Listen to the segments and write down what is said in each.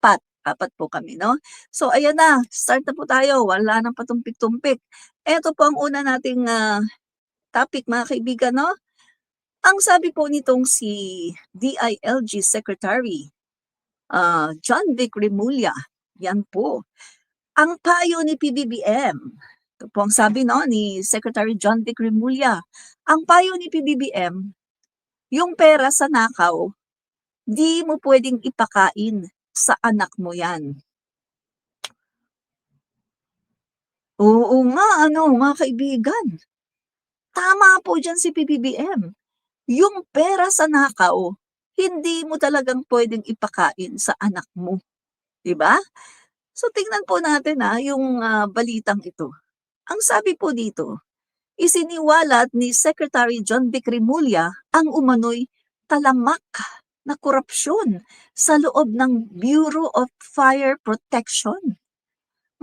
apat po kami 'no. So ayan na, start na po tayo, wala ng patumpik-tumpik. Eto po ang una nating, topic mga kaibigan 'no. Ang sabi po nitong si DILG Secretary, John Vic Remulla, yan po, ang payo ni PBBM. Ito po ang sabi 'no ni Secretary John Vic Remulla, ang payo ni PBBM, yung pera sa nakaw, 'di mo puwedeng ipakain sa anak mo yan. Oo nga ano mga kaibigan, tama po diyan si PBBM. Yung pera sa nakaw, hindi mo talagang puwedeng ipakain sa anak mo, 'di ba? So tingnan po natin, yung, balitang ito. Ang sabi po dito, isiniwalat ni Secretary John Vic Remulla ang umano'y talamak na korapsyon sa loob ng Bureau of Fire Protection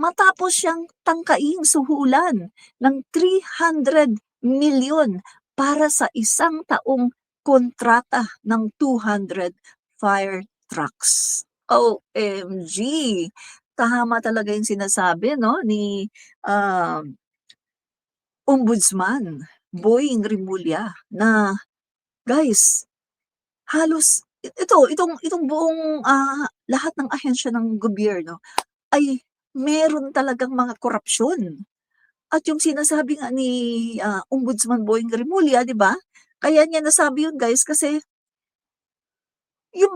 matapos siyang tangkaing suhulan ng 300 milyon para sa isang taong kontrata ng 200 fire trucks. OMG! Tama talaga yung sinasabi 'no ni, um, Ombudsman Boying Rimulya na, "Guys, halos itong buong, lahat ng ahensya ng gobyerno ay meron talagang mga korapsyon." At yung sinasabi nga ni, Ombudsman Boying Rimulya 'di ba, kaya niya nasabi yun guys kasi yung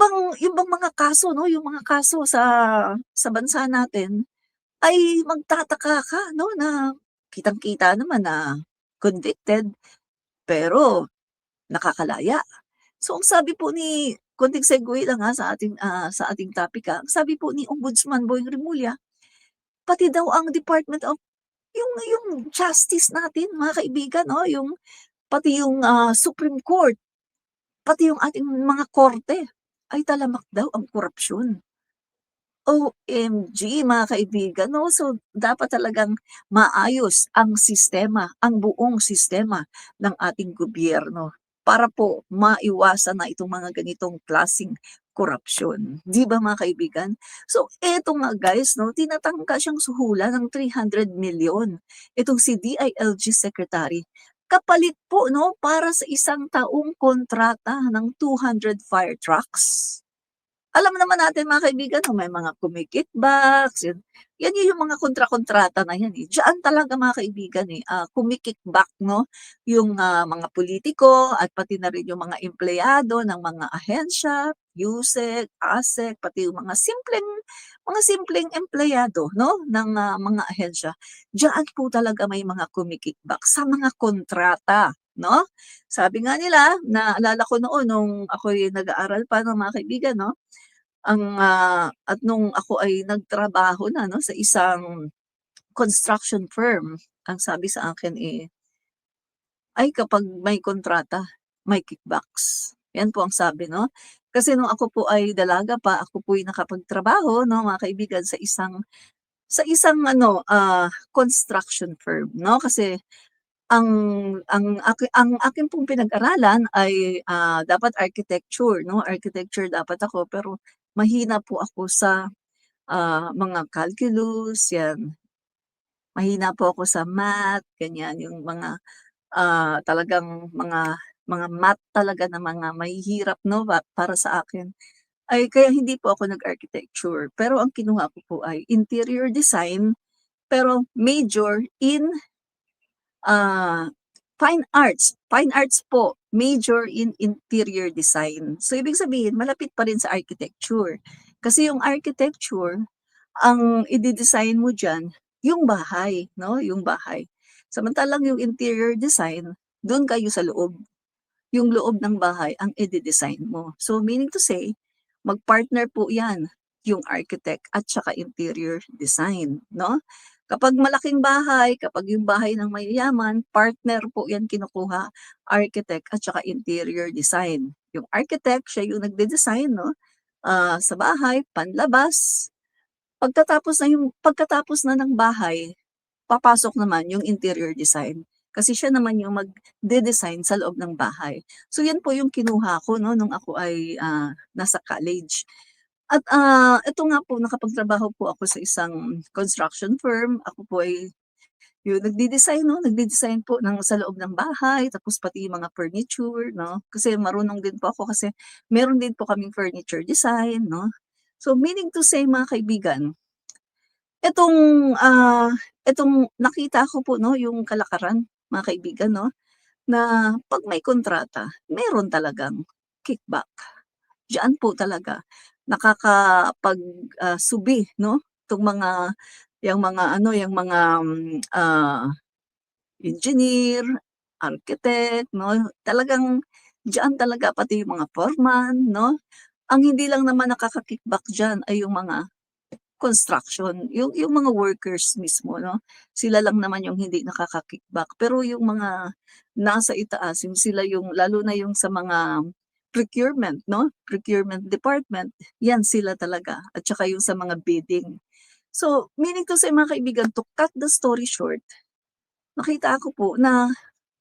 bang mga kaso 'no, yung mga kaso sa bansa natin ay magtataka ka 'no na kitang-kita naman na convicted, pero nakakalaya. So ang sabi po ni konting segue lang, sa ating topic, ang sabi po ni Ombudsman Boying Rimulya, pati daw ang Department of yung justice natin mga kaibigan 'no, pati yung, Supreme Court, pati yung ating mga korte ay talamak daw ang korapsyon. OMG mga kaibigan 'no, so dapat talagang maayos ang sistema, ang buong sistema ng ating gobyerno para po maiwasan na itong mga ganitong klaseng korapsyon, 'di ba mga kaibigan? So eto nga guys 'no, tinatangka siyang suhulan ng 300 milyon itong si DILG Secretary, kapalit po 'no, para sa isang taong kontrata ng 200 fire trucks. Alam naman natin mga kaibigan 'no, may mga kumi-kickbacks, yan yung mga kontra-kontrata na yan, eh. Diyaan talaga mga kaibigan, kumi-kickback 'no, yung, mga pulitiko at pati na rin yung mga empleyado ng mga ahensya, USEC, ASEC, pati yung mga simpleng empleyado 'no, ng, mga ahensya. Diyaan po talaga may mga kumi-kickback sa mga kontrata 'no. Sabi nga nila, naalala ko noon nung ako'y nag-aaral pa 'no mga kaibigan 'no, at nung ako ay nagtrabaho na 'no, sa isang construction firm, ang sabi sa akin, ay kapag may kontrata, may kickbacks. 'Yan po ang sabi 'no. Kasi nung ako po ay dalaga pa, ako po'y nakapagtrabaho 'no, mga kaibigan, sa isang ano, construction firm 'no. Kasi ang ang akin pong pinag-aralan ay, dapat architecture 'no, architecture dapat ako pero mahina po ako sa, mga calculus 'yan. Mahina po ako sa math, ganyan, yung mga, talagang mga math talaga na mga mahihirap 'no, para sa akin. Ay kaya hindi po ako nag-architecture, pero ang kinuha ko po ay interior design, pero major in fine arts po, major in interior design. So, ibig sabihin malapit pa rin sa architecture. Kasi yung architecture, ang ide-design mo diyan, yung bahay 'no, yung bahay. Samantalang yung interior design, dun kayo sa loob. Yung loob ng bahay ang ide-design mo. So, meaning to say, mag-partner po 'yan, yung architect at saka interior design 'no. Kapag malaking bahay, kapag yung bahay ng mayayaman, partner po 'yan kinukuha, architect at saka interior design. Yung architect, siya yung nagde-design 'no, sa bahay, panlabas. Pagkatapos na ng bahay, papasok naman yung interior design. Kasi siya naman yung magde-design sa loob ng bahay. So yan po yung kinuha ko 'no, nung ako ay, nasa college. At, eto nga po nakapagtrabaho po ako sa isang construction firm. Ako po ay yung nagde-design 'no, nagde-design po sa loob ng bahay tapos pati yung mga furniture 'no. Kasi marunong din po ako kasi meron din po kaming furniture design 'no. So meaning to say mga kaibigan, etong, etong nakita ko po 'no, yung kalakaran mga kaibigan 'no, na 'pag may kontrata meron talagang kickback. Diyan po talaga nakakapag, subi 'no, 'tong mga yang mga ano, yang mga, engineer, architect 'no, talagang diyan talaga pati yung mga foreman 'no. Ang hindi lang naman nakaka-kickback diyan ay yung mga construction, yung mga workers mismo 'no, sila lang naman yung hindi nakaka-kickback. Pero yung mga nasa itaas, yung sila yung lalo na yung sa mga procurement 'no, procurement department, 'yan sila talaga at saka yung sa mga bidding. So, meaning to say mga kaibigan, to cut the story short, nakita ko po na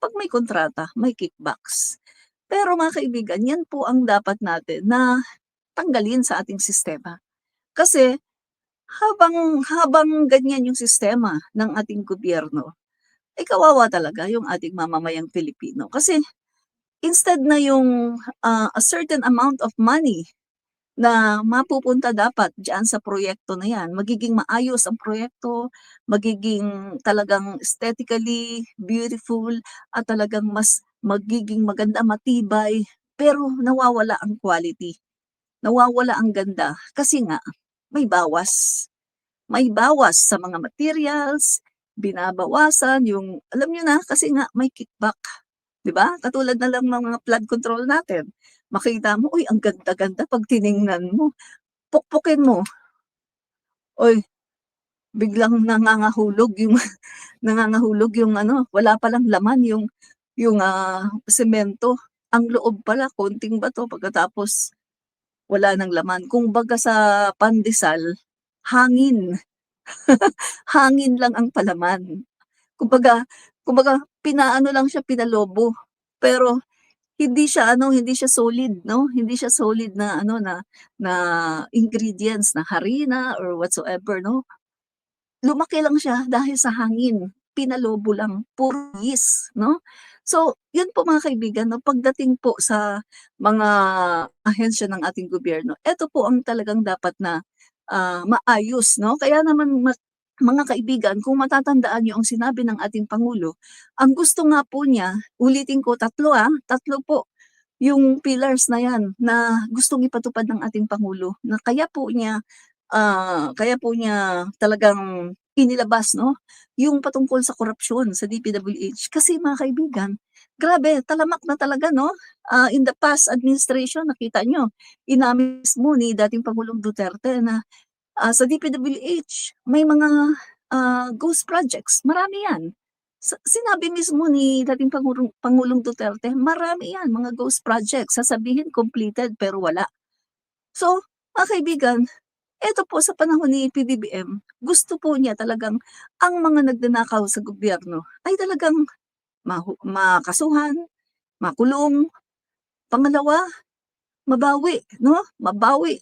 'pag may kontrata, may kickbacks. Pero mga kaibigan, 'yan po ang dapat natin na tanggalin sa ating sistema. Kasi habang habang ganyan yung sistema ng ating gobyerno, ay kawawa talaga yung ating mamamayang Pilipino. Kasi instead na yung, a certain amount of money na mapupunta dapat diyan sa proyekto na 'yan, magiging maayos ang proyekto, magiging talagang aesthetically beautiful at talagang mas magiging maganda, matibay, pero nawawala ang quality, nawawala ang ganda kasi nga may bawas. May bawas sa mga materials, binabawasan yung alam niyo na kasi nga may kickback, 'di ba? Katulad na lang ng mga flood control natin. Makita mo, uy ang ganda-ganda 'pag tiningnan mo, pukpukin mo, uy biglang nangangahulog yung nangangahulog yung ano, wala palang laman yung, semento. Ang loob pala konting bato pagkatapos wala ng laman. Kumbaga sa pandesal, hangin. Hangin lang ang palaman. Kumbaga kumbaga pinaano lang siya, pinalobo. Pero hindi siya solid 'no, hindi siya solid na ano na ingredients na harina or whatsoever 'no. Lumaki lang siya dahil sa hangin, pinalobo lang, puro yeast 'no. So, 'yun po mga kaibigan 'no, pagdating po sa mga ahensya ng ating gobyerno, eto po ang talagang dapat na, maayos 'no. Kaya naman mga kaibigan kung matatandaan niyo ang sinabi ng ating pangulo, ang gusto nga po niya, ulitin ko tatlo 3 po yung pillars na 'yan na gustong ipatupad ng ating pangulo na kaya po niya talagang inilabas 'no, yung patungkol sa korapsyon sa DPWH. Kasi mga kaibigan, grabe talamak na talaga 'no, in the past administration nakita niyo, inamin mismo ni dating Pangulong Duterte na, sa DPWH may mga, ghost projects, marami 'yan. Sinabi mismo ni dating Pangulong Pangulong Duterte, marami 'yan mga ghost projects, sasabihin completed pero wala. So, mga kaibigan, eto po sa panahon ni PBBM, gusto po niya talagang ang mga nagnanakaw sa gobyerno ay talagang makasuhan, makulong. Pangalawa, mabawi 'no, mabawi.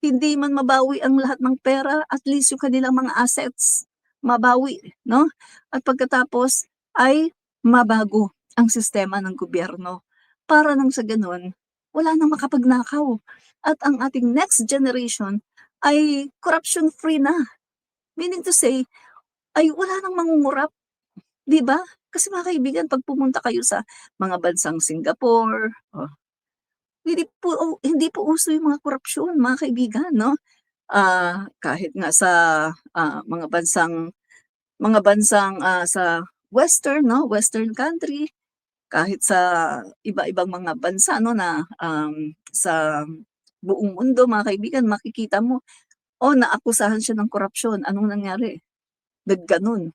Hindi man mabawi ang lahat ng pera, at least yung kanilang mga assets, mabawi 'no. At pagkatapos ay mabago ang sistema ng gobyerno, para nang sa gano'n, wala nang makapagnakaw at ang ating next generation ay corruption free na. Meaning to say, ay wala ng mangungurap, 'di ba? Kasi mga kaibigan 'pag pumunta kayo sa mga bansang Singapore, hindi po uso yung mga korapsyon mga kaibigan 'no. Kahit nga sa, mga bansang, sa western 'no, western country, kahit sa iba-ibang mga bansa 'no na, sa buong mundo mga kaibigan makikita mo, naakusahan siya ng korapsyon, anong nangyari? Nagganon.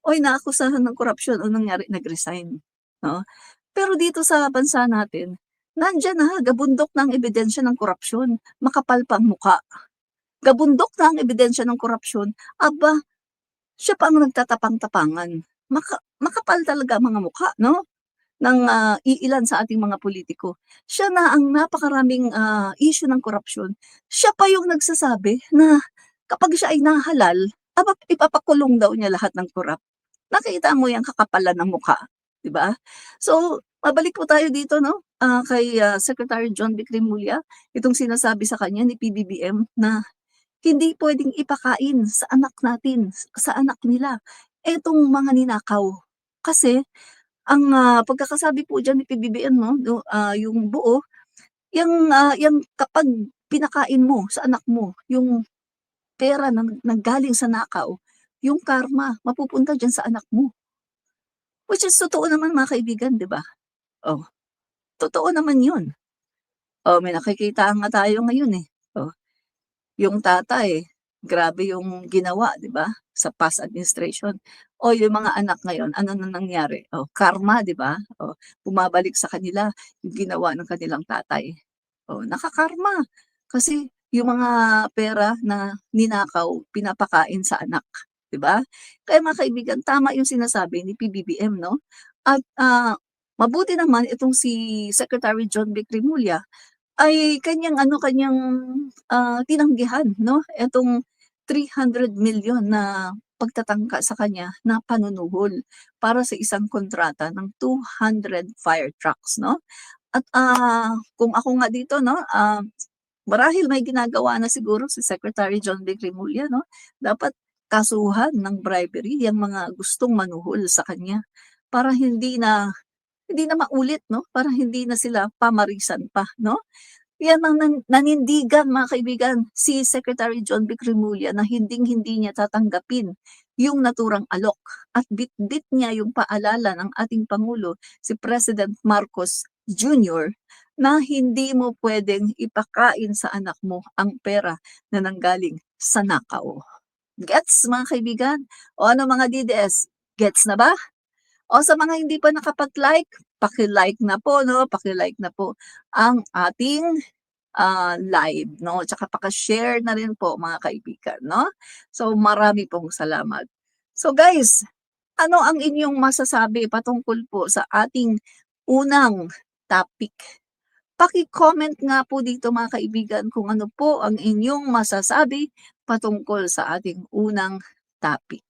Naakusahan ng korapsyon, anong nangyari? Nag-resign, 'no? Pero dito sa bansa natin, nandiyan na, gabundok na ang ebidensya ng korapsyon, makapal pa ang mukha. Gabundok na ang ebidensya ng korapsyon, aba, siya pa ang nagtatapang-tapangan. Makapal talaga ang mga mukha 'no, ng, iilan sa ating mga politiko. Siya na ang napakaraming, issue ng korapsyon. Siya pa yung nagsasabi na kapag siya ay nahalal, ipapakulong daw niya lahat ng korap. Nakita mo yung kakapalan ng mukha, 'di ba? So, mabalik po tayo dito 'no, kay, Secretary John Vic Rimulya, itong sinasabi sa kanya ni PBBM na hindi puwedeng ipakain sa anak natin, sa anak nila, etong mga ninakaw. Kasi ang, pagkakasabi po diyan ni PBBM 'no, yung buo, yang kapag pinakain mo sa anak mo yung pera na nanggaling sa nakaw, yung karma mapupunta diyan sa anak mo. Which is totoo naman mga kaibigan, 'di ba? Oh, totoo naman yun. Oh, may nakikita nga tayo ngayon, eh. Oh, yung tatay, grabe yung ginawa, 'di ba, sa past administration. O yung mga anak ngayon, ano na nangyari? Oh, karma, 'di ba? Oh, bumabalik sa kanila yung ginawa ng kanilang tatay. Oh, nakakarma. Kasi yung mga pera na ninakaw, pinapakain sa anak, 'di ba? Kaya mga kaibigan, tama yung sinasabi ni PBBM 'no, at, mabuti naman itong si Secretary John Vic Rimulya ay kanyang ano, kanyang, tinanggihan 'no, itong 300 million na pagtatangka sa kanya na panunuhol para sa isang kontrata ng 200 fire trucks 'no. At, kung ako nga dito 'no, marahil may ginagawa na siguro si Secretary John Vic Rimulya 'no, dapat kasuhan ng bribery yang mga gustong manuhol sa kanya para hindi na maulit 'no, para hindi na sila pamarisan pa 'no. Yan ang nanindigan mga kaibigan, si Secretary John Vic Rimulya na hinding-hindi niya tatanggapin yung naturang alok at bitbit niya yung paalala ng ating Pangulo, si President Marcos Jr., na hindi mo puwedeng ipakain sa anak mo ang pera na nanggaling sa nakaw. Gets mga kaibigan? O ano mga DDS, gets na ba? O sa mga hindi pa nakapag-like, paki-like na po 'no, paki-like na po ang ating live 'no, tsaka paka-share na rin po mga kaibigan 'no. So, marami pong salamat. So guys, ano ang inyong masasabi patungkol po sa ating unang topic? Paki-comment nga po dito mga kaibigan kung ano po ang inyong masasabi patungkol sa ating unang topic,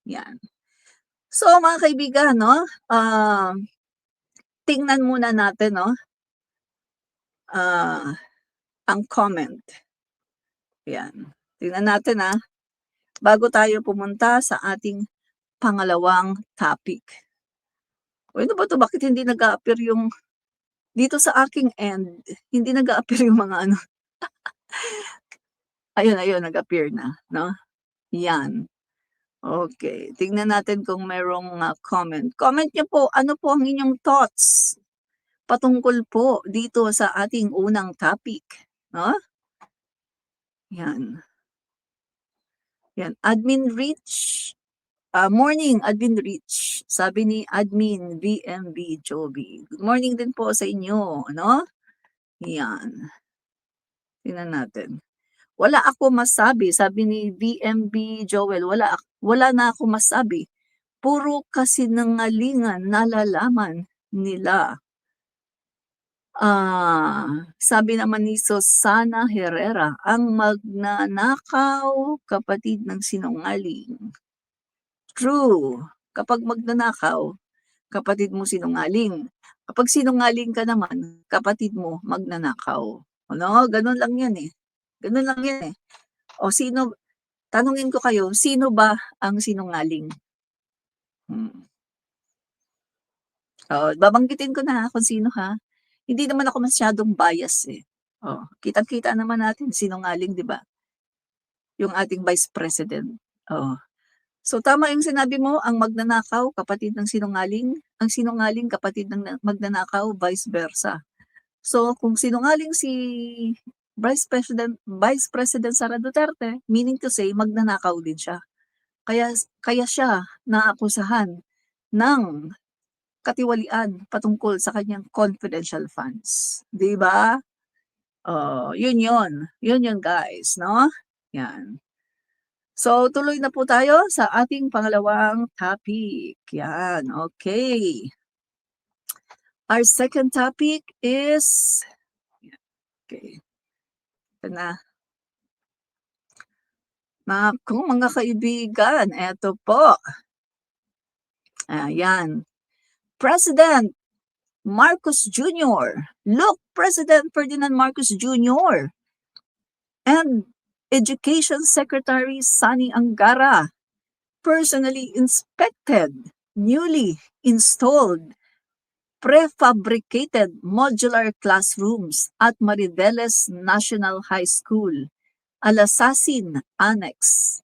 'yan. So mga kaibigan 'no, tingnan muna natin 'no, ah, ang comment, 'yan. Tingnan natin, bago tayo pumunta sa ating pangalawang topic. O ano ba 'to, bakit hindi nag-a-appear yung dito sa aking end, hindi nag-a-appear yung mga ano, ayun, ayun nag-appear na 'no, 'yan. Okay, tingnan natin kung merong, comment. Comment niyo po, ano po ang inyong thoughts patungkol po dito sa ating unang topic 'no, 'yan. 'Yan, Admin Rich, morning Admin Rich, sabi ni Admin VMB Joby. Good morning din po sa inyo ano, 'yan. Tingnan natin. Wala ako masabi, sabi ni VMB Joel, wala na ako masabi, puro kasinungalingan nalalaman nila. Sabi naman ni Susana Herrera, ang magnanakaw kapatid ng sinungaling. True, kapag magnanakaw, kapatid mo sinungaling. Kapag sinungaling ka naman, kapatid mo magnanakaw. Ano, gano'n lang 'yan, eh. Gano'n lang 'yan, eh. O tanungin ko kayo, sino ba ang sinungaling? Hmm, babanggitin ko na, kung sino, Hindi naman ako masyadong bias, eh. Oh, kitang-kita naman natin sinungaling, 'di ba? Yung ating Vice President, oo. So tama yung sinabi mo, ang magnanakaw kapatid ng sinungaling, ang sinungaling kapatid ng magnanakaw, vice versa. So kung sinungaling si Vice President Sara Duterte, meaning to say magnanakaw din siya. Kaya siya naakusahan ng katiwalian patungkol sa kanyang confidential funds, 'di ba? Oh, yun yun. Yun yun guys, 'no? Yan. So, tuloy na po tayo sa ating pangalawang topic. Yan, okay. Our second topic is, okay, ito na. Naku, mga kaibigan, eto po. Ayan. President Marcos Jr. Look, President Ferdinand Marcos Jr. and Education Secretary Sani Angara personally inspected newly installed prefabricated modular classrooms at Mariveles National High School, Alasasin Annex.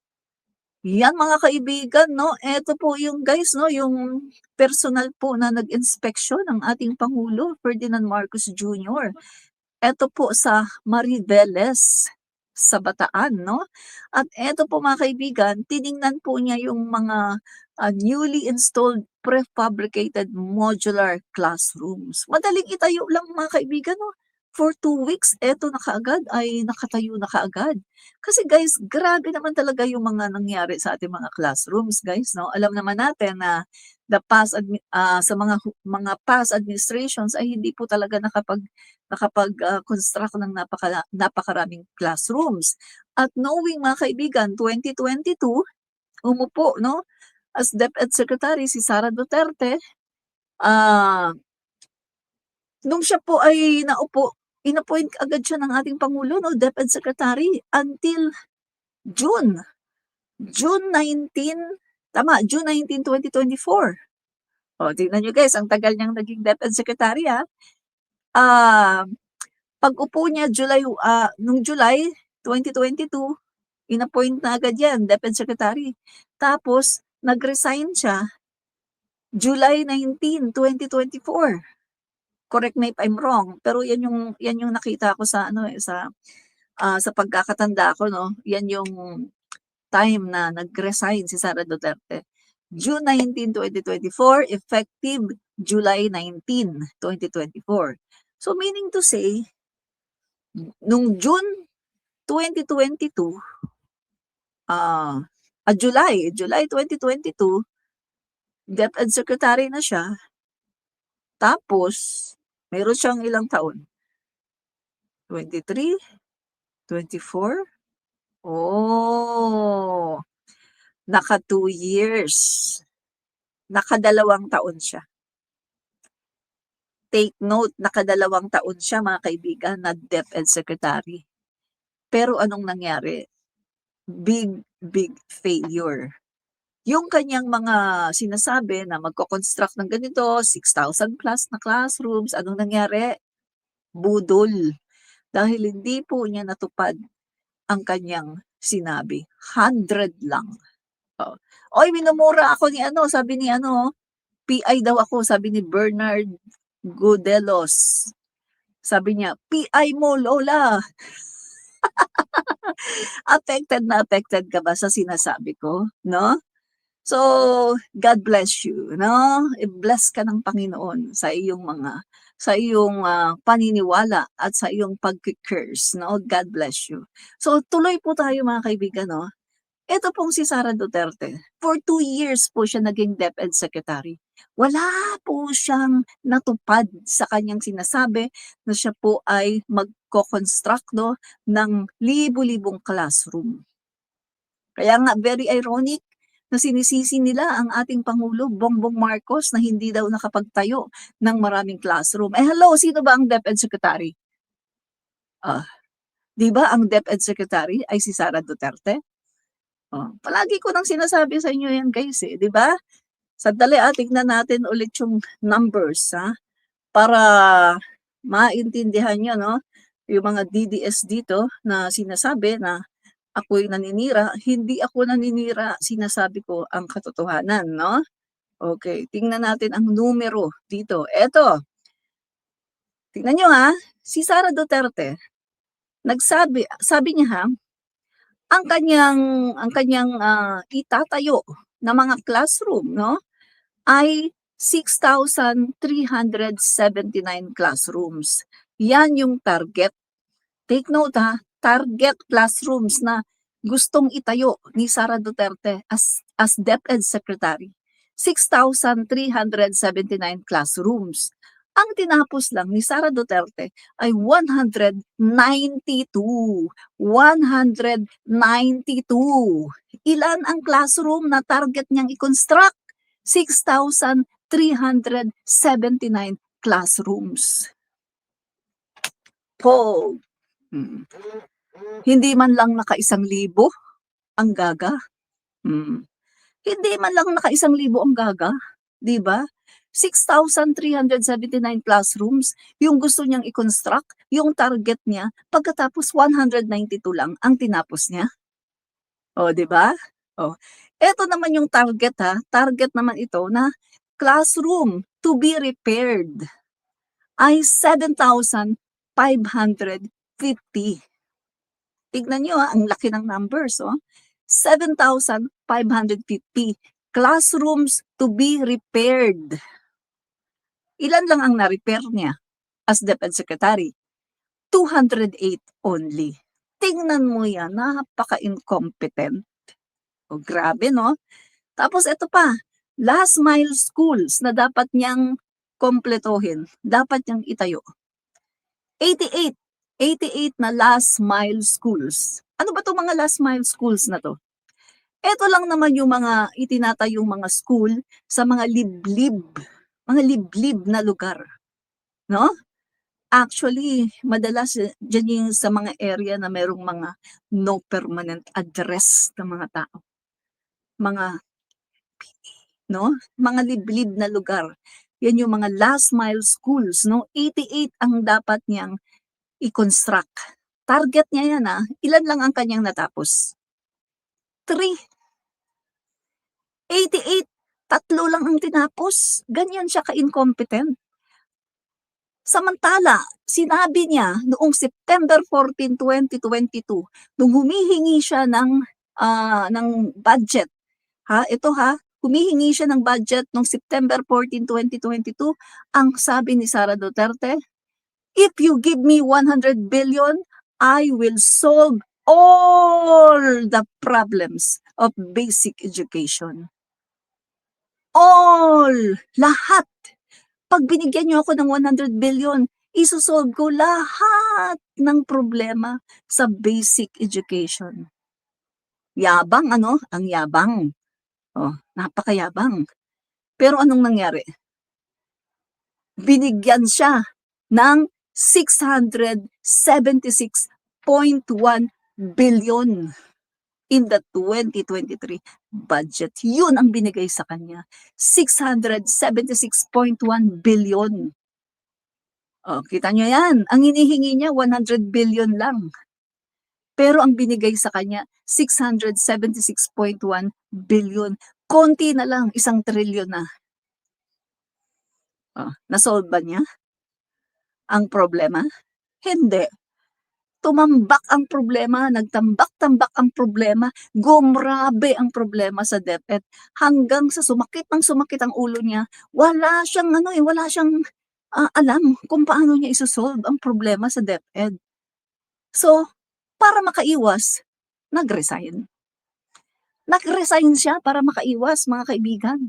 Yan mga kaibigan, no? Ito po yung guys, no? Yung personal po na nag-inspeksyon ng ating Pangulo, Ferdinand Marcos Jr. Ito po sa Mariveles, sa Bataan, no? At ito po mga kaibigan, tiningnan po niya yung mga newly installed prefabricated modular classrooms. Madaling itayo lang mga kaibigan, no? For 2 weeks, eto na kaagad ay nakatayo na kaagad. Kasi guys, grabe naman talaga yung mga nangyari sa ating mga classrooms, guys, no? Alam naman natin na sa mga past administrations ay hindi po talaga nakapag-construct ng napakaraming classrooms. At knowing mga kaibigan, 2022, umupo, no? As DepEd Secretary si Sara Duterte, nung siya po ay naupo, inappoint agad siya ng ating Pangulo, no, DepEd Secretary, until June 19, June 19, 2024. O, tingnan nyo guys, ang tagal niyang naging DepEd Secretary, ha. Pag-upo niya, nung July 2022, inappoint na agad yan, DepEd Secretary. Tapos, nag-resign siya July 19, 2024. Correct me if I'm wrong, pero yan yung nakita ko sa sa pagkakatanda ko, no. Yan yung time na nag-resign si Sara Duterte. June 19, 2024, effective July 19, 2024. So meaning to say, nung June 2022, July 2022, DepEd Secretary na siya. Tapos, meron siyang ilang taon? 23? 24? Oh, naka 2 years. Nakadalawang taon siya. Take note, nakadalawang taon siya mga kaibigan na DepEd Secretary. Pero anong nangyari? Big failure. Yung kanyang mga sinasabi na magko-construct ng ganito, 6,000 plus na classrooms, anong nangyari? Budol. Dahil hindi po niya natupad ang kanyang sinabi. 100 lang. Oy, minumura ako ni sabi ni PI daw ako, sabi ni Bernard Godelos. Sabi niya, PI mo, Lola. affected ka ba sa sinasabi ko, no? So, God bless you, no? I-bless ka ng Panginoon sa iyong paniniwala at sa iyong pag-curse, no? God bless you. So, tuloy po tayo mga kaibigan, no? Ito pong si Sara Duterte, for 2 years po siya naging DepEd Secretary. Wala po siyang natupad sa kanyang sinasabi na siya po ay magko-construct, no, ng libu-libong classroom. Kaya nga, very ironic na sinisisi nila ang ating Pangulo, Bongbong Marcos, na hindi daw nakapagtayo ng maraming classroom. Hello, sino ba ang DepEd Secretary? Di ba ang DepEd Secretary ay si Sara Duterte? Palagi ko nang sinasabi sa inyo yan guys, di ba? Sandali, tignan natin ulit yung numbers, para maintindihan nyo, no? Yung mga DDS dito na sinasabi na ako'y naninira, hindi ako naninira, sinasabi ko ang katotohanan, no? Okay, tingnan natin ang numero dito. Eto, tingnan nyo si Sara Duterte, sabi niya ang kanyang itatayo na mga classroom, no, ay 6,379 classrooms. Yan yung target. Take note target classrooms na gustong itayo ni Sara Duterte as DepEd Secretary. 6,379 classrooms. Ang tinapos lang ni Sara Duterte ay 192. 192. Ilan ang classroom na target niyang i-construct? 6,379 classrooms. Po. Hmm. Hindi man lang naka-1,000 ang gaga. Hindi man lang naka-1,000 ang gaga, 'di ba? 6,379 classrooms yung gusto niyang i-construct, yung target niya, pagkatapos 192 lang ang tinapos niya. O, 'di ba? O, eto naman yung target target naman ito na classroom to be repaired ay 7,550. Tignan niyo ang laki ng numbers, 7,550 classrooms to be repaired. Ilan lang ang na-repair niya as DepEd Secretary? 208 only. Tingnan mo yan, napaka-incompetent. O grabe, no? Tapos ito pa, last mile schools na dapat niyang kompletohin, dapat niyang itayo. 88 na last mile schools. Ano ba 'tong mga last mile schools na 'to? Ito lang naman yung mga itinatayong mga school sa mga liblib na lugar, no? Actually, madalas diyan yung sa mga area na merong mga no permanent address na mga tao. Mga no? Mga liblib na lugar. Yan yung mga last mile schools, no? 88 ang dapat niyang i-construct. Target niya yan, Ilan lang ang kanyang natapos? 3. 88, 3 lang ang tinapos. Ganyan siya ka-incompetent. Samantala, sinabi niya noong September 14, 2022, nung humihingi siya ng budget, humihingi siya ng budget noong September 14, 2022, ang sabi ni Sara Duterte, "If you give me 100 billion, I will solve all the problems of basic education." All! Lahat! Pag binigyan niyo ako ng 100 billion, iso-solve ko lahat ng problema sa basic education. Yabang ang yabang. Napakayabang. Pero anong nangyari? Binigyan siya ng 676.1 billion in the 2023 budget. Yun ang binigay sa kanya. 676.1 billion. Kita nyo yan. Ang hinihingi niya, 100 billion lang. Pero ang binigay sa kanya, 676.1 billion. Konti na lang, 1 trilyon na. Nasolve ba niya ang problema? Hindi. Tumambak ang problema, nagtambak-tambak ang problema, gumrabe ang problema sa DepEd hanggang sa sumakit ang ulo niya. Wala siyang alam kung paano niya iso-solve ang problema sa DepEd. So, para makaiwas, nag-resign. Nag-resign siya para makaiwas, mga kaibigan.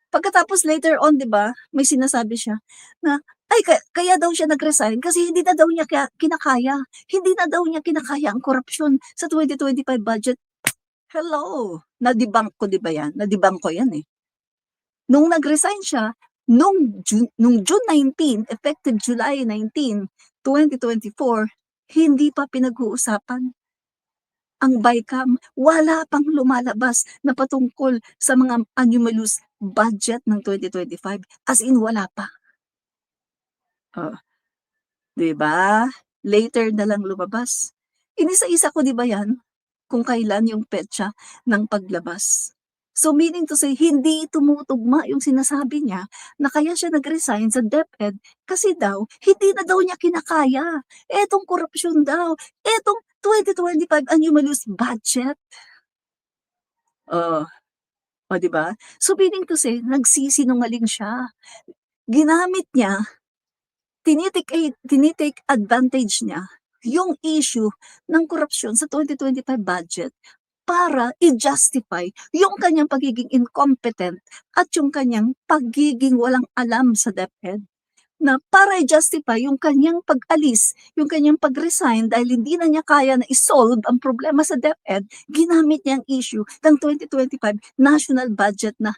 Pagkatapos later on, 'di ba, may sinasabi siya na kaya daw siya nag-resign kasi hindi na daw niya kinakaya. Hindi na daw niya kinakaya ang korupsyon sa 2025 budget. Hello, na-debunk ko 'di ba 'yan? Na-debunk ko 'yan, Nung nag-resign siya, nung June 19, effective July 19, 2024, hindi pa pinag-uusapan ang BICAM. Wala pang lumalabas na patungkol sa mga anomalous budget ng 2025. As in, wala pa. 'Di ba? Later na lang lumabas. Inisa-isa ko 'di ba 'yan, kung kailan yung petsa ng paglabas. So meaning to say, hindi tumutugma yung sinasabi niya na kaya siya nag-resign sa DepEd kasi daw hindi na daw niya kinakaya. Etong korupsyon daw, etong 2025 anomalous budget. 'Di ba? So meaning to say, nagsisinungaling siya. Ginamit niya, tinitake advantage niya yung issue ng korupsyon sa 2025 budget para i-justify yung kanyang pagiging incompetent at yung kanyang pagiging walang alam sa DepEd. Na para i-justify yung kanyang pag-alis, yung kanyang pag-resign dahil hindi na niya kaya na i-solve ang problema sa DepEd, ginamit niya ang issue ng 2025 national budget na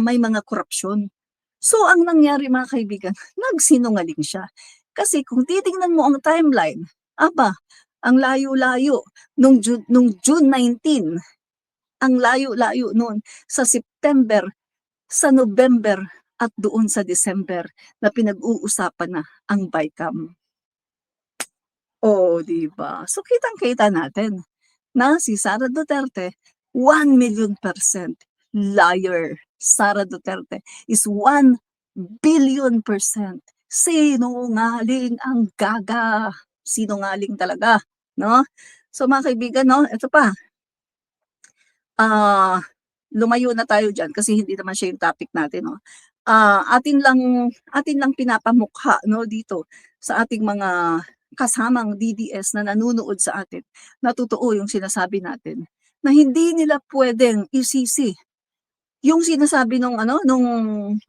may mga korupsyon. So ang nangyari mga kaibigan, nagsinungaling siya. Kasi kung titingnan mo ang timeline, aba, ang layo-layo nung June 19, ang layo-layo noon sa September, sa November at doon sa December na pinag-uusapan na ang BICAM. Oh, 'di ba? So kitang-kita natin na si Sara Duterte 1,000,000% liar. Sara Duterte is 1,000,000,000% sinungaling ang gaga. Sinungaling talaga, no? So mga kaibigan, no, ito pa. Ah, lumayo na tayo diyan kasi hindi naman siya yung topic natin, no. Atin lang pinapamukha, no, dito sa ating mga kasamang DDS na nanunood sa atin, na totoo yung sinasabi natin, na hindi nila puwedeng isisi yung sinasabi nung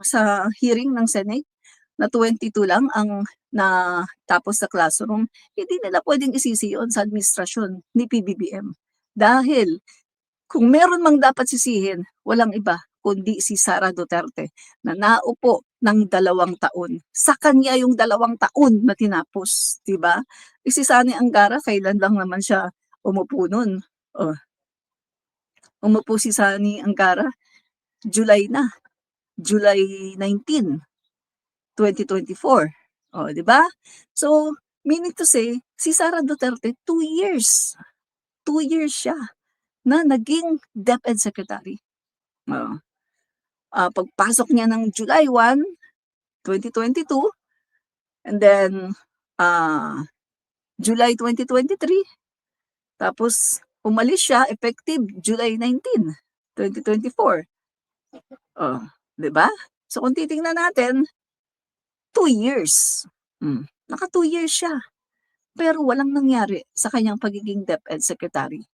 sa hearing ng Senate na 22 lang ang natapos sa classroom, hindi nila puwedeng isisi yun sa administrasyon ni PBBM. Dahil kung meron mang dapat sisihin, walang iba kundi si Sara Duterte na naupo ng 2 taon. Sa kanya yung 2 taon na tinapos, 'di ba? Si Sani Angara kailan lang naman siya umupo nun, oh, umupo si Sani Angara, July na, July 19, 2024. Oh, 'di ba? So, meaning to say, si Sara Duterte 2 years, 2 years siya na naging DepEd Secretary. Oo. Pagpasok niya ng July 1, 2022, and then July 2023, tapos umalis siya effective July 19, 2024. Oh, 'di ba? So kung titingnan natin, 2 years. Naka 2 years siya, pero walang nangyari sa kanyang pagiging DepEd Secretary.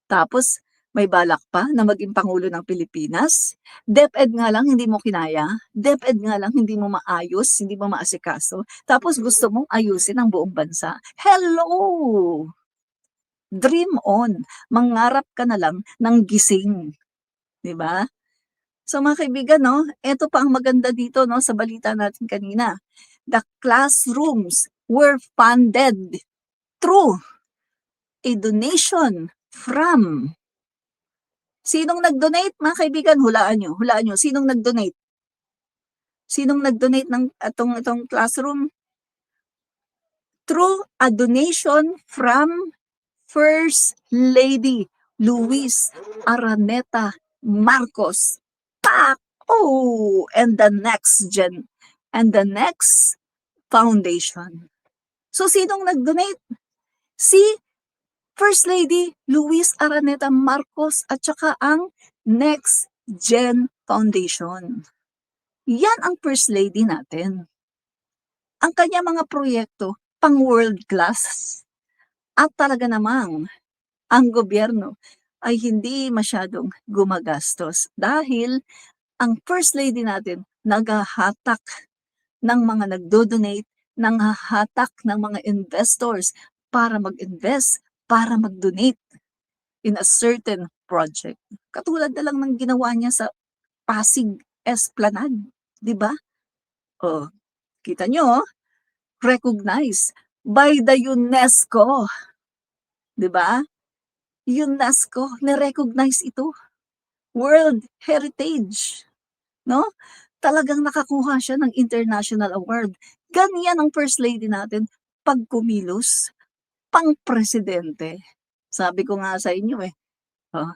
Tapos may balak pa na maging pangulo ng Pilipinas. DepEd nga lang hindi mo kinaya, DepEd nga lang hindi mo maayos, hindi mo maasikaso, tapos gusto mong ayusin ang buong bansa. Hello! Dream on, mangarap ka na lang ng gising, 'di ba? So mga kaibigan 'no, eto pa ang maganda dito 'no sa balita natin kanina. The classrooms were funded through a donation from. Sinong nag-donate mga kaibigan? Hulaan niyo, sinong nag-donate? Sinong nag-donate ng itong classroom? Through a donation from First Lady Luis Araneta Marcos. Tak! Oh, and the next foundation. So sinong nag-donate? Si First Lady Luis Araneta Marcos at saka ang Next Gen Foundation. Yan ang First Lady natin. Ang kanya mga proyekto pang world class. At talaga namang ang gobyerno ay hindi masyadong gumagastos dahil ang First Lady natin naghahatak ng mga nagdo-donate, nanghahatak ng mga investors para mag-invest, para mag-donate in a certain project. Katulad na lang ng ginawa niya sa Pasig Esplanade, 'di ba? Oh, kita nyo, recognized by the UNESCO, 'di ba? UNESCO ni-recognize ito, World Heritage, no? Talagang nakakuha siya ng international award. Ganyan ang First Lady natin pag kumilos, pang-presidente. Sabi ko nga sa inyo oh,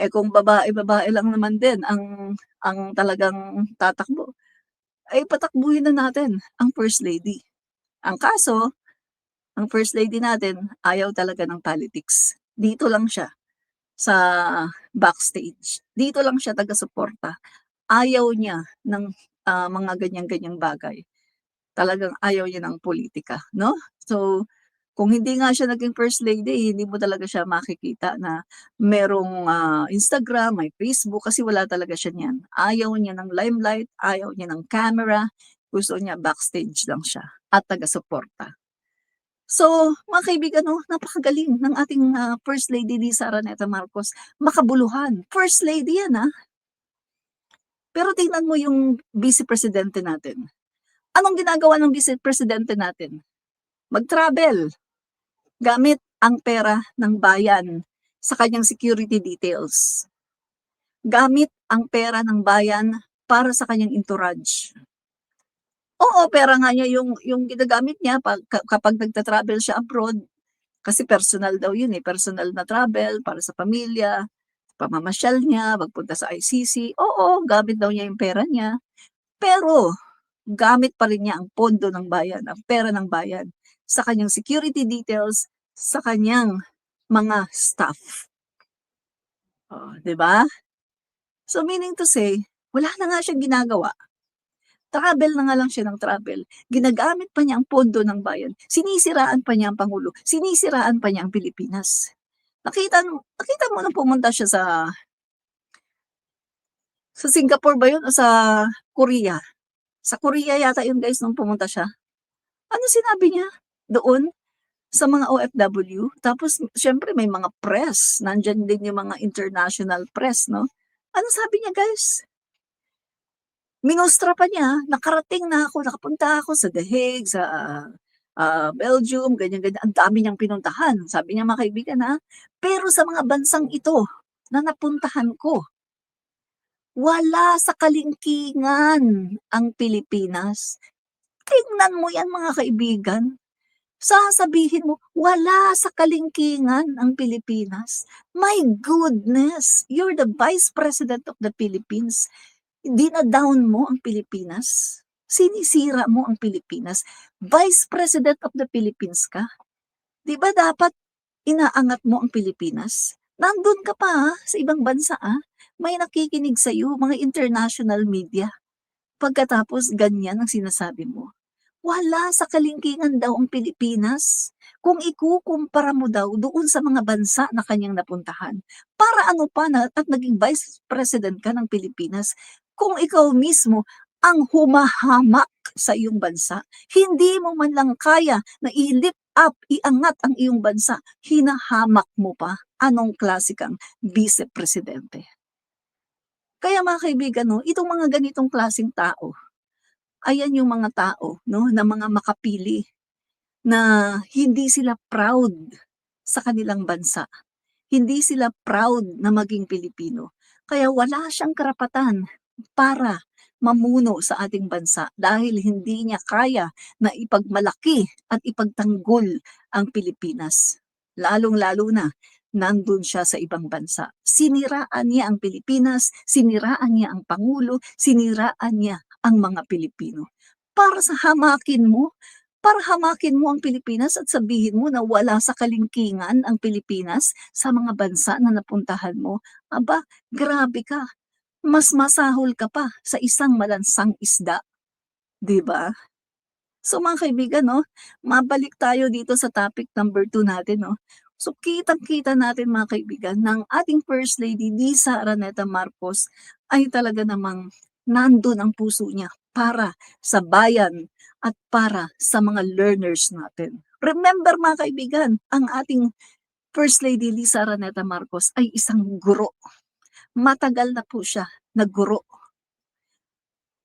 kung babae-babae lang naman din ang talagang tatakbo, ay patakbuhin na natin ang First Lady. Ang kaso, ang First Lady natin ayaw talaga ng politics. Dito lang siya sa backstage. Dito lang siya taga-suporta. Ayaw niya ng mga ganyan-ganyang bagay. Talagang ayaw niya ng politika, no? So, Kung hindi nga siya naging first lady, hindi mo talaga siya makikita na merong, Instagram, may Facebook kasi wala talaga siya niyan. Ayaw niya ng limelight, ayaw niya ng camera, gusto niya backstage lang siya at taga-suporta. So, mga kaibigan 'no, napakagaling ng ating, First Lady Lisa Araneta Marcos, makabuluhan. First lady 'yan, Pero tingnan mo yung vice presidente natin. Anong ginagawa ng vice presidente natin? Mag-travel gamit ang pera ng bayan sa kanyang security details. Gamit ang pera ng bayan para sa kanyang entourage. Oo, pera nga niya yung ginagamit niya kapag nagta-travel siya abroad, kasi personal daw yun, personal na travel para sa pamilya, pamamasyal niya, pagpunta sa ICC, oo, gamit daw niya yung pera niya. Pero gamit pa rin niya ang pondo ng bayan, ang pera ng bayan sa kanyang security details, sa kanyang mga staff. Oh, 'di ba? So meaning to say, wala na nga siyang ginagawa. Travel na nga lang siya ng travel. Ginagamit pa niya ang pondo ng bayan. Sinisiraan pa niya ang pangulo. Sinisiraan pa niya ang Pilipinas. Nakita mo nung pumunta siya sa Singapore ba 'yun o sa Korea? Sa Korea yata 'yun guys nung pumunta siya. Ano sinabi niya doon sa mga OFW? Tapos siyempre may mga press, nandiyan din yung mga international press 'no. Ano sabi niya guys? Minostra pa niya, nakarating na ako, nakapunta ako sa The Hague, sa, Belgium, ganyan-ganyan, ang dami niyang pinuntahan. Sabi niya, "Mga kaibigan, pero sa mga bansang ito na napuntahan ko, wala sa kalingkingan ang Pilipinas." Tingnan mo 'yan mga kaibigan, sasabihin mo, wala sa kalingkingan ang Pilipinas. My goodness, you're the Vice President of the Philippines. Dina-down mo ang Pilipinas, sinisira mo ang Pilipinas, Vice President of the Philippines ka. 'Di ba dapat inaangat mo ang Pilipinas? Nandun ka pa, sa ibang bansa, may nakikinig sa'yo, mga international media. Pagkatapos ganyan ang sinasabi mo. Wala sa kalingkingan daw ang Pilipinas, kung ikukumpara mo daw doon sa mga bansa na kanyang napuntahan. Para ano pa na at naging Vice President ka ng Pilipinas, kung ikaw mismo ang humahamak sa iyong bansa, hindi mo man lang kaya na i-lift up, iangat ang iyong bansa, hinahamak mo pa. Anong klase kang Vice Presidente? Kaya mga kaibigan 'no, itong mga ganitong klaseng tao, ayan yung mga tao 'no, na mga makapili. Na hindi sila proud sa kanilang bansa, hindi sila proud na maging Pilipino. Kaya wala siyang karapatan para mamuno sa ating bansa dahil hindi niya kaya na ipagmalaki at ipagtanggol ang Pilipinas. Lalong-lalo na nandun siya sa ibang bansa. Siniraan niya ang Pilipinas, siniraan niya ang Pangulo, siniraan niya ang mga Pilipino. Para sa hamakin mo para hamakin mo ang Pilipinas at sabihin mo na wala sa kalingkingan ang Pilipinas sa mga bansa na napuntahan mo, aba, grabe ka. Mas masahol ka pa sa isang malansang isda, 'di ba? So mga kaibigan 'no, mabalik tayo dito sa topic number 2 natin 'no. So kitang-kita natin mga kaibigan na ang ating First Lady Lisa Araneta Marcos ay talaga namang nandun ang puso niya para sa bayan at para sa mga learners natin. Remember mga kaibigan, ang ating First Lady Lisa Araneta Marcos ay isang guro. Matagal na po siya na guro.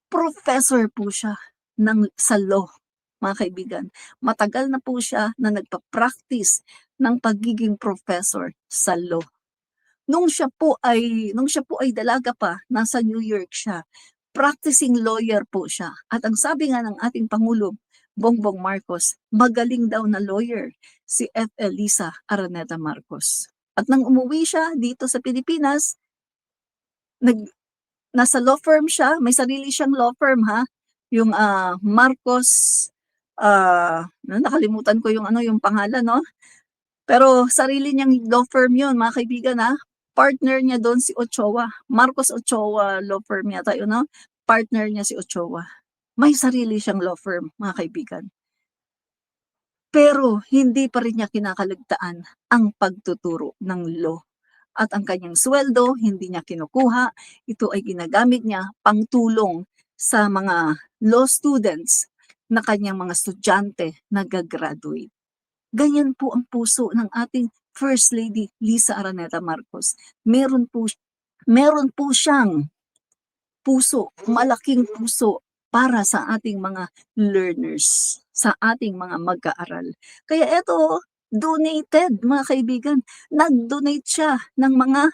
Professor po siya sa law, mga kaibigan. Matagal na po siya na nagpa-practice ng pagiging professor sa law. Nung siya po ay dalaga pa, nasa New York siya, practicing lawyer po siya. At ang sabi nga ng ating Pangulo, Bongbong Marcos, magaling daw na lawyer si F. Elisa Araneta Marcos. At nang umuwi siya dito sa Pilipinas, nag nasa law firm siya, may sarili siyang law firm yung, Marcos, nakalimutan ko yung ano, yung pangalan 'no, pero sarili niyang law firm yun mga kaibigan, partner niya dun si Ochoa, Marcos Ochoa Law Firm yata yun 'no, partner niya si Ochoa. May sarili siyang law firm mga kaibigan. pero hindi pa rin niya kinakaligtaan ang pagtuturo ng law. At ang kanyang sweldo, hindi niya kinukuha. Ito ay ginagamit niya pangtulong sa mga law students na kanyang mga estudyante na gagraduate. Ganyan po ang puso ng ating First Lady Lisa Araneta Marcos. Meron po siyang puso, malaking puso para sa ating mga learners, sa ating mga mag-aaral. Kaya eto, donated mga kaibigan. Nag-donate siya ng mga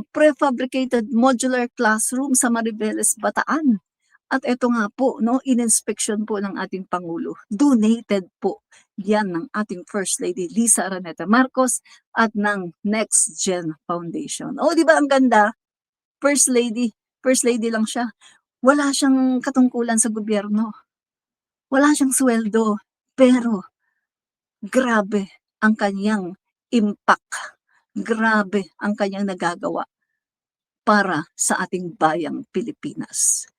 prefabricated modular classroom sa Mariveles, Bataan. At ito nga po, no, in-inspection po ng ating Pangulo. Donated po yan ng ating First Lady Lisa Araneta Marcos at ng Next Gen Foundation. O, di ba ang ganda? First Lady lang siya. Wala siyang katungkulan sa gobyerno. Wala siyang sweldo. Pero, grabe ang kanyang impact. Grabe ang kanyang nagagawa para sa ating bayang Pilipinas.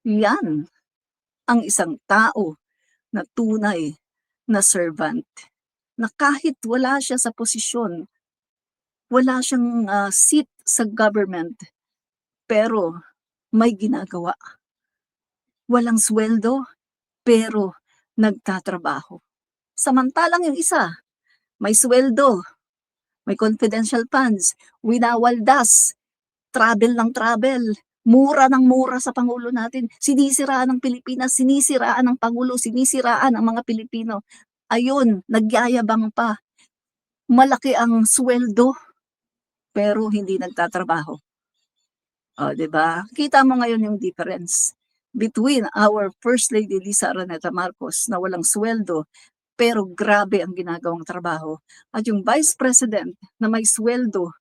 Yan ang isang tao na tunay na servant, na kahit wala siya sa posisyon, wala siyang seat sa government, pero may ginagawa. Walang sweldo, pero nagtatrabaho. Samantalang yung isa, may sweldo, may confidential funds, winawaldas, travel ng travel, mura ng mura sa Pangulo natin, sinisiraan ng Pilipinas, sinisiraan ng Pangulo, sinisiraan ang mga Pilipino. Ayun, nagyayabang pa. Malaki ang sweldo, pero hindi nagtatrabaho. O, diba? Kita mo ngayon yung difference between our First Lady Lisa Araneta Marcos na walang sweldo, pero grabe ang ginagawang trabaho. At yung Vice President na may sweldo,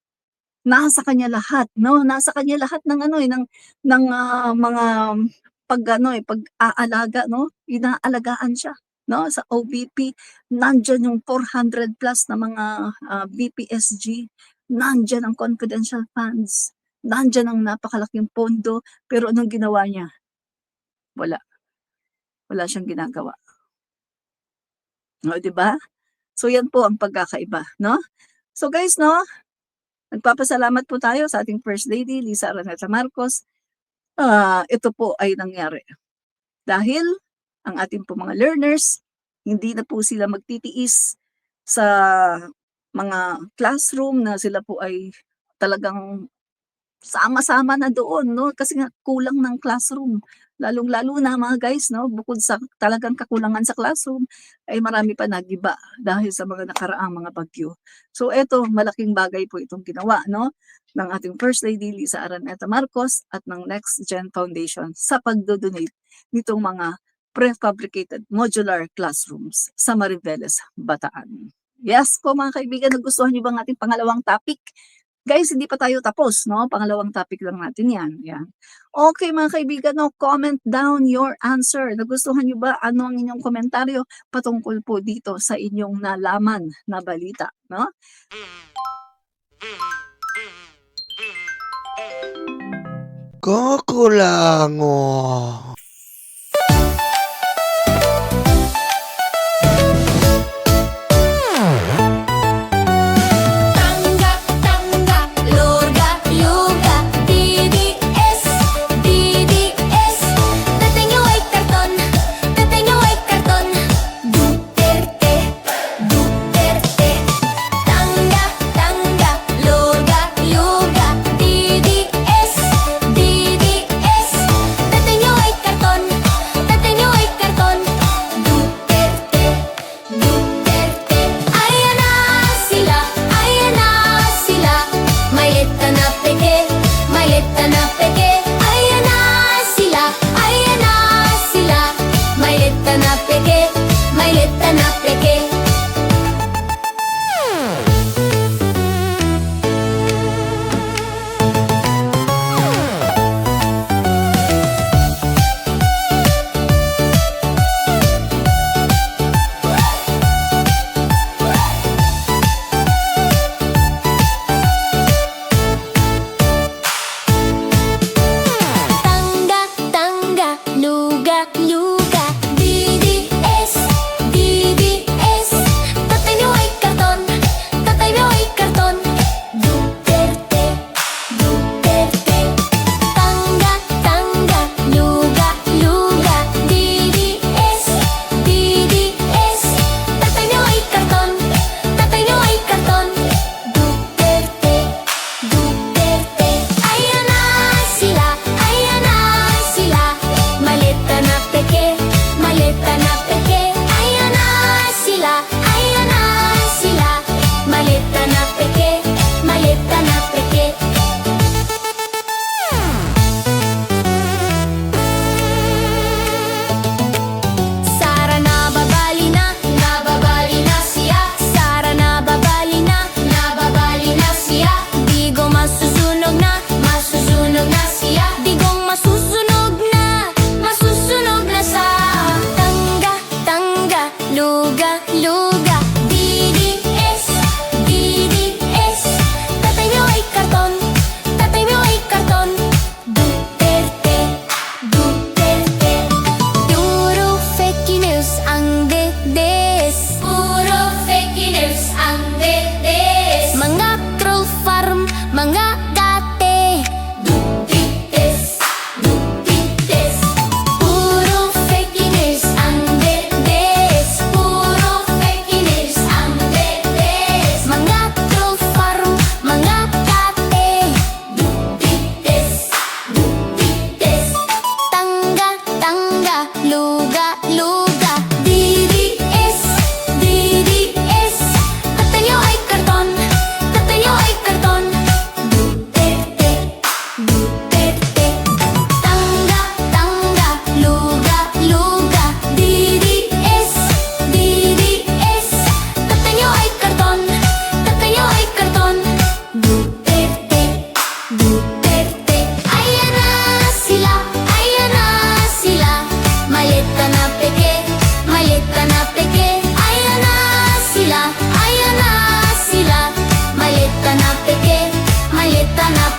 nasa kanya lahat, no? Nasa kanya lahat ng mga pag-aalaga, no? Inaalagaan siya, no? Sa OVP, nandiyan yung 400 plus na mga BPSG, nandiyan ang confidential funds, nandiyan ang napakalaking pondo, pero anong ginawa niya? Wala. Wala siyang ginagawa. No, di ba? So yan po ang pagkakaiba, no? So guys, no? Nagpapasalamat po tayo sa ating First Lady, Lisa Araneta Marcos. Ito po ay nangyari dahil ang ating po mga learners, hindi na po sila magtitiis sa mga classroom na sila po ay talagang sama-sama na doon, no? Kasi nga kulang ng classroom. Lalong-lalo na mga guys, no? Bukod sa talagang kakulangan sa classroom, ay marami pa nagiba dahil sa mga nakaraang mga bagyo. So eto, malaking bagay po itong ginawa, no? Ng ating First Lady Lisa Araneta Marcos at ng Next Gen Foundation sa pagdodonate nitong mga prefabricated modular classrooms sa Mariveles, Bataan. Yes po mga kaibigan, nagustuhan niyo ba ang ating pangalawang topic? Guys, hindi pa tayo tapos, no? Pangalawang topic lang natin yan. Yan. Okay, mga kaibigan, no? Comment down your answer. Nagustuhan nyo ba? Ano ang inyong komentaryo patungkol po dito sa inyong nalaman na balita, no? Kakulango.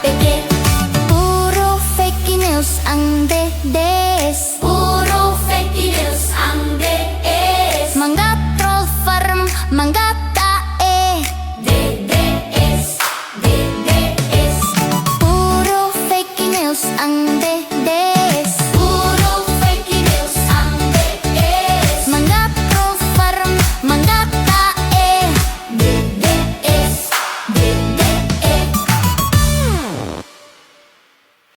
peke. Puro fake news ang dede.